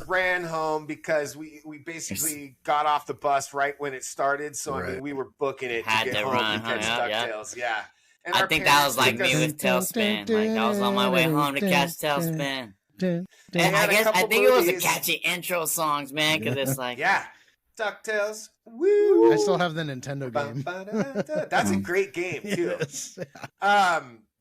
A: Ran home because we basically got off the bus right when it started. So, I mean,
B: Right.
A: we were booking it
C: Had
A: to get
C: to
A: home
C: run,
A: and catch
C: huh? Yeah.
A: DuckTales. Yeah. And
C: I
A: our
C: think that was like
A: parents
C: me
A: took
C: with Tailspin. Like I was on my way home to catch Tailspin. And
A: had a
C: I
A: couple
C: think it was a
A: movies.
C: catchy intro songs, man, because it's like,
A: Yeah. DuckTales. Woo!
B: I still have the Nintendo game.
A: Ba-ba-da-da. That's a great game, too.
B: Yes.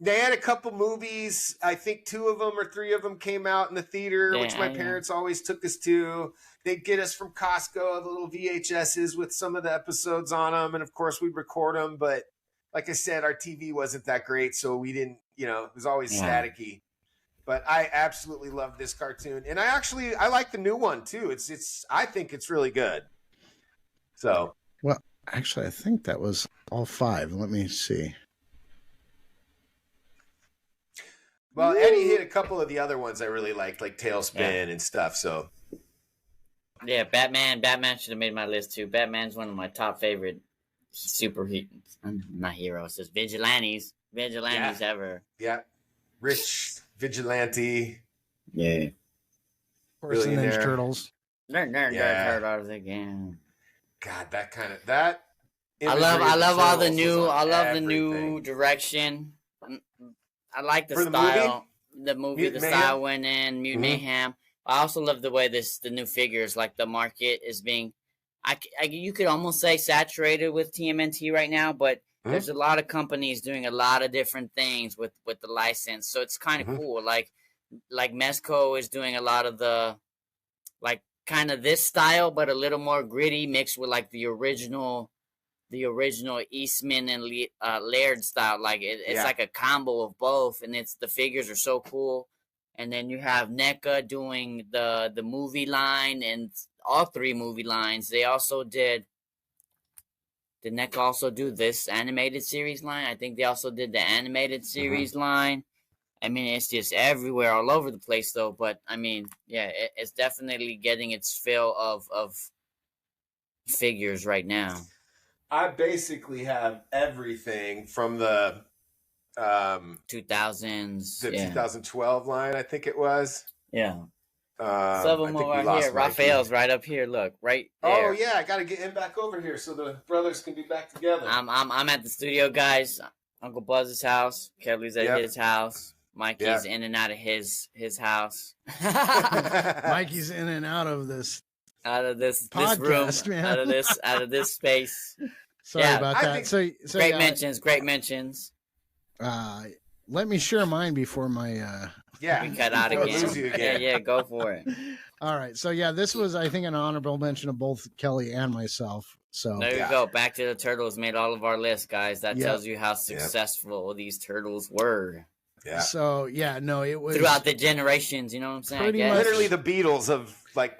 A: They had a couple movies. I think 2 of them or 3 of them came out in the theater, which my
C: Yeah.
A: parents always took us to. They'd get us from Costco the little VHSs with some of the episodes on them. And of course, we'd record them. But like I said, our TV wasn't that great. So we didn't, it was always staticky. But I absolutely love this cartoon. And I like the new one, too. I think it's really good. So.
B: Well, actually, I think that was all 5. Let me see.
A: Well, Eddie hit a couple of the other ones I really liked, like Tailspin and stuff. So,
C: yeah, Batman should have made my list too. Batman's one of my top favorite not heroes, just vigilantes ever.
A: Yeah, rich vigilante.
C: Yeah,
B: Of course, the Ninja
A: Billionaire.
B: Turtles.
C: Turtles again.
A: God, that.
C: I love all the new. I love the new
A: everything.
C: direction. I like the
A: For the
C: style. The movie,
A: Mutant
C: the
A: Mayhem?
C: style went in. Mutant
A: Mhm.
C: Mayhem. I also love the way the new figures, like the market is being. You could almost say saturated with TMNT right now, but there's a lot of companies doing a lot of different things with the license, so it's kind of cool. Like Mezco is doing a lot of the, like, kind of this style, but a little more gritty, mixed with like the original Xmen and Laird style. Like it's like a combo of both, and the figures are so cool. And then you have NECA doing the movie line and all 3 movie lines. They also did NECA also do this animated series line? I think they also did the animated series line. I mean, it's just everywhere, all over the place, though. But I mean, yeah, it's definitely getting its fill of figures right now.
A: I basically have everything from the
C: 2000s,
A: the 2012 line, I think it was.
C: Yeah. Some
A: I
C: of them
A: think we
C: are right
A: lost
C: here.
A: Mikey.
C: Raphael's right up here. Look, right there.
A: Oh yeah, I got to get him back over here so the brothers can be back together.
C: I'm at the studio, guys. Uncle Buzz's house. Kelly's at his house. Mikey's in and out of his house.
B: Mikey's in and out of this
C: Podcast,
B: room, man.
C: out of this space.
B: Sorry about
A: I
B: that.
A: think-
B: So
C: Great mentions.
B: Let me share mine before my
A: Yeah,
C: We cut out
A: before I
C: again.
A: lose you again.
C: Yeah, go for it.
B: All right. So yeah, this was, I think, an honorable mention of both Kelly and myself. So
C: There you go. Back to the Turtles made all of our lists, guys. That
B: Yep.
C: tells you how successful these turtles were
A: Yeah.
B: So yeah, no, it was
C: throughout the generations. You know what I'm saying?
B: Pretty
C: I guess.
B: much.
A: Literally the Beatles of like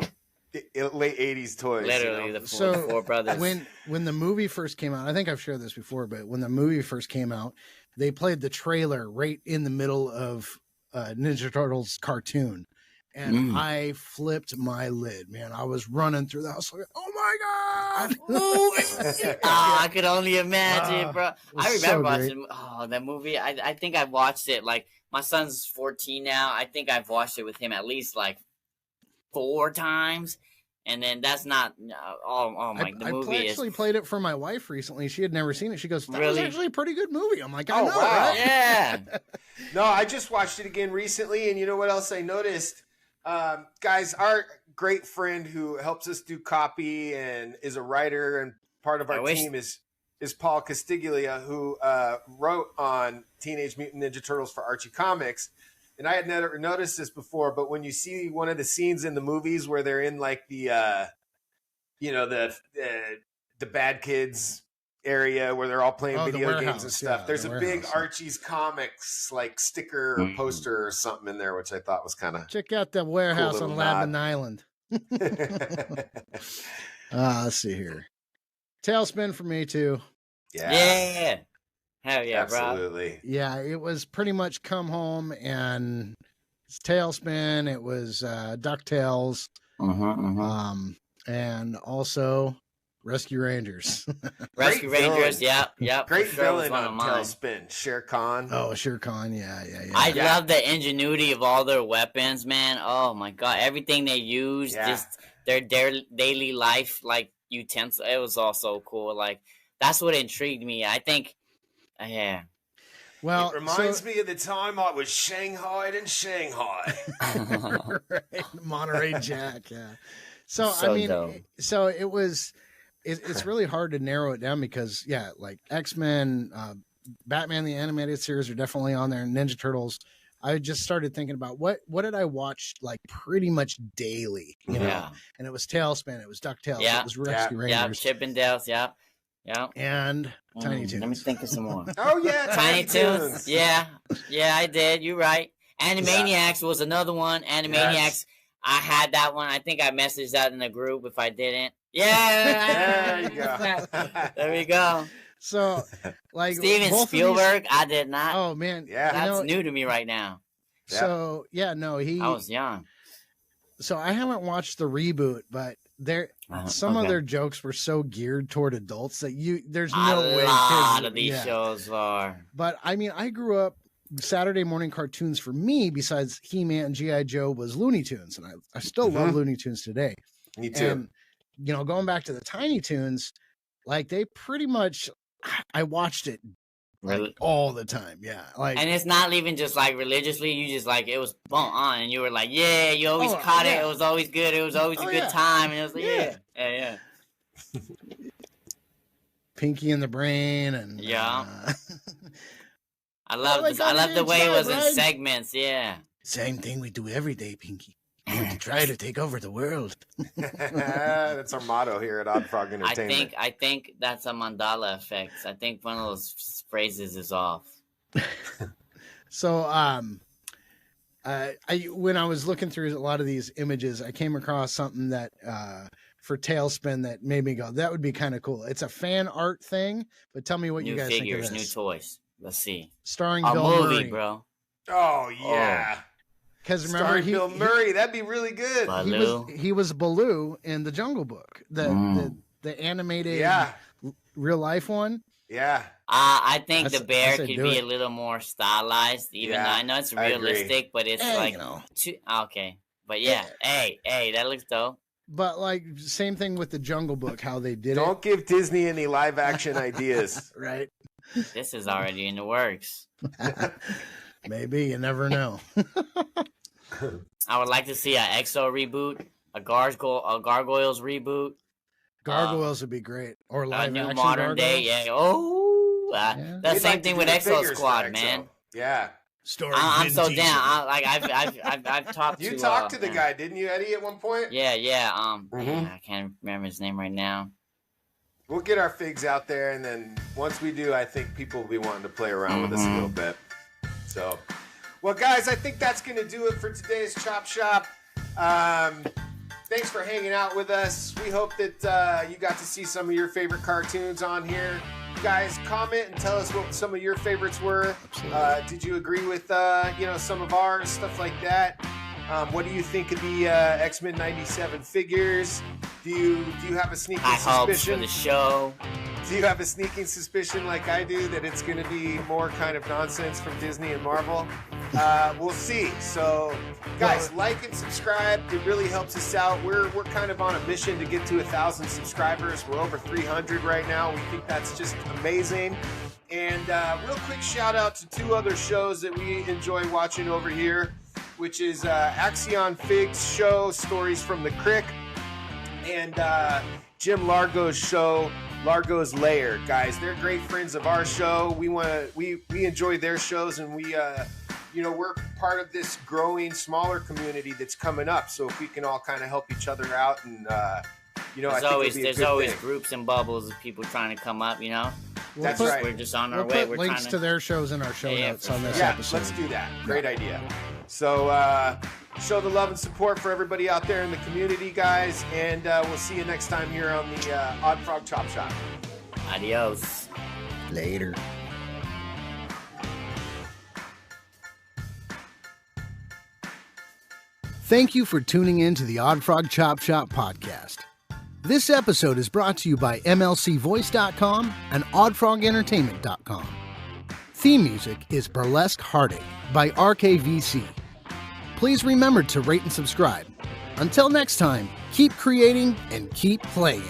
A: late 80s toys.
C: Literally
A: the
C: the four brothers.
B: when the movie first came out. I think I've shared this before, but when the movie first came out, they played the trailer right in the middle of Ninja Turtles cartoon, And I flipped my lid, man. I was running through the house like, oh my God.
C: I could only imagine, bro. I remember watching that movie. I think I've watched it. Like, my son's 14 now. I think I've watched it with him at least like 4 times. And then that's not the movie
B: I actually played it for my wife recently. She had never seen it. She goes, that was actually a pretty good movie. I'm like, I know,
A: wow.
B: right?
C: Yeah.
A: No, I just watched it again recently, and you know what else I noticed? Guys, our great friend who helps us do copy and is a writer and part of our team is Paul Castiglia, who wrote on Teenage Mutant Ninja Turtles for Archie Comics. And I had never noticed this before, but when you see one of the scenes in the movies where they're in like the bad kids area where they're all playing video games and stuff, there's a big Archie's Comics like sticker or poster or something in there, which I thought was kind of
B: check out the warehouse on Ladman Island. Let's see here. Tailspin for me too.
C: Yeah. Hell yeah,
A: absolutely.
C: Bro.
B: Yeah, it was pretty much come home and it's Tailspin. It was DuckTales. And also Rescue Rangers.
C: Rescue Rangers, yeah.
A: Great villain on Tailspin. Shere Khan.
B: Oh, Shere Khan, yeah.
C: I love the ingenuity of all their weapons, man. Oh my God, everything they use, just their daily life, like utensils. It was all so cool. Like, that's what intrigued me. I think. Yeah.
B: Well,
A: it reminds me of the time I was shanghaied in Shanghai.
B: Right. Monterey Jack, yeah. So I mean,
C: dope.
B: So it was. It's really hard to narrow it down because, like Xmen, Batman the Animated Series are definitely on there, and Ninja Turtles. I just started thinking about what did I watch like pretty much daily, you know? And it was Tailspin, it was DuckTales, it was Rescue Rangers,
C: Chippendales,
B: and Tiny Toons.
C: Let me think of some more.
A: Oh yeah,
C: Tiny Toons. Yeah, I did. You're right. Animaniacs was another one. Animaniacs. I had that one. I think I messaged that in the group. If I didn't,
A: there you go.
C: There we go.
B: So, like
C: Steven Spielberg, I did not.
B: Oh man,
C: that's new to me right now.
B: So I
C: was young.
B: So I haven't watched the reboot, but some of their jokes were so geared toward adults that there's no way.
C: A lot of these shows are.
B: But I mean, I grew up. Saturday morning cartoons for me, besides He-Man and G.I. Joe, was Looney Tunes, and I still love Looney Tunes today.
A: Me too.
B: And going back to the Tiny Toons, like they pretty much, I watched it like all the time. Yeah, like,
C: and it's not even just like religiously. You just like it was on, and you were like, yeah, you always caught it. It was always good. It was always a good time, and it was like, yeah. Pinky
B: and the Brain, and
C: I love the way it was in segments. Yeah,
B: same thing we do every day, Pinky. We try to take over the world.
A: That's our motto here at Oddfrog Entertainment.
C: I think that's a Mandela effect. I think one of those phrases is off.
B: So, when I was looking through a lot of these images, I came across something that for Tailspin that made me go, that would be kind of cool. It's a fan art thing, but tell me what you guys think of this.
C: New toys. Let's see.
B: Starring
C: a
B: Bill
C: movie,
B: Murray.
C: Bro.
A: Oh yeah.
B: Because remember,
A: Bill Murray, that'd be really good.
B: He was Baloo in the Jungle Book, the animated, real life one.
A: Yeah.
C: I think the bear could be a little more stylized, even though I know it's realistic, but it's okay. But hey, that looks dope.
B: But like same thing with the Jungle Book, how they did it.
A: Don't give Disney any live action ideas.
B: Right.
C: This is already in the works.
B: Maybe, you never know.
C: I would like to see an EXO reboot, a Gargoyles reboot.
B: Gargoyles would be great. Or live
C: new
B: action
C: modern
B: Gargoyles.
C: day. The same thing with EXO Squad, man.
A: Yeah.
C: I'm so down. I've talked to.
A: You talked to the guy, didn't you, Eddie, at one point?
C: Yeah. I can't remember his name right now.
A: We'll get our figs out there, and then once we do, I think people will be wanting to play around with us a little bit. So, well, guys, I think that's going to do it for today's Chop Shop. Thanks for hanging out with us. We hope that you got to see some of your favorite cartoons on here. Guys, comment and tell us what some of your favorites were. Did you agree with some of ours, stuff like that? What do you think of the Xmen 97 figures? Do you have a sneaking suspicion?
C: For the show.
A: Do you have a sneaking suspicion like I do that it's going to be more kind of nonsense from Disney and Marvel? We'll see. So, guys, like and subscribe. It really helps us out. We're kind of on a mission to get to 1,000 subscribers. We're over 300 right now. We think that's just amazing. And real quick shout out to 2 other shows that we enjoy watching over here, which is Akxion Fig's show, Stories from the Crick, and Jim Largo's show, Largo's Lair. Guys, they're great friends of our show. We enjoy their shows, and we're part of this growing smaller community that's coming up. So if we can all kind of help each other out, and
C: there's always groups and bubbles of people trying to come up.
A: That's right.
C: We're just on our
B: way.
C: We're
B: links to their shows in our show notes on this
A: Yeah,
B: episode.
A: let's do that. Great idea. So show the love and support for everybody out there in the community, guys, and we'll see you next time here on the Oddfrog Chop Shop.
C: Adios.
B: Later. Thank you for tuning in to the Oddfrog Chop Shop podcast. This episode is brought to you by MLCVoice.com and OddFrogEntertainment.com. Theme music is Burlesque Heartache by RKVC. Please remember to rate and subscribe. Until next time, keep creating and keep playing.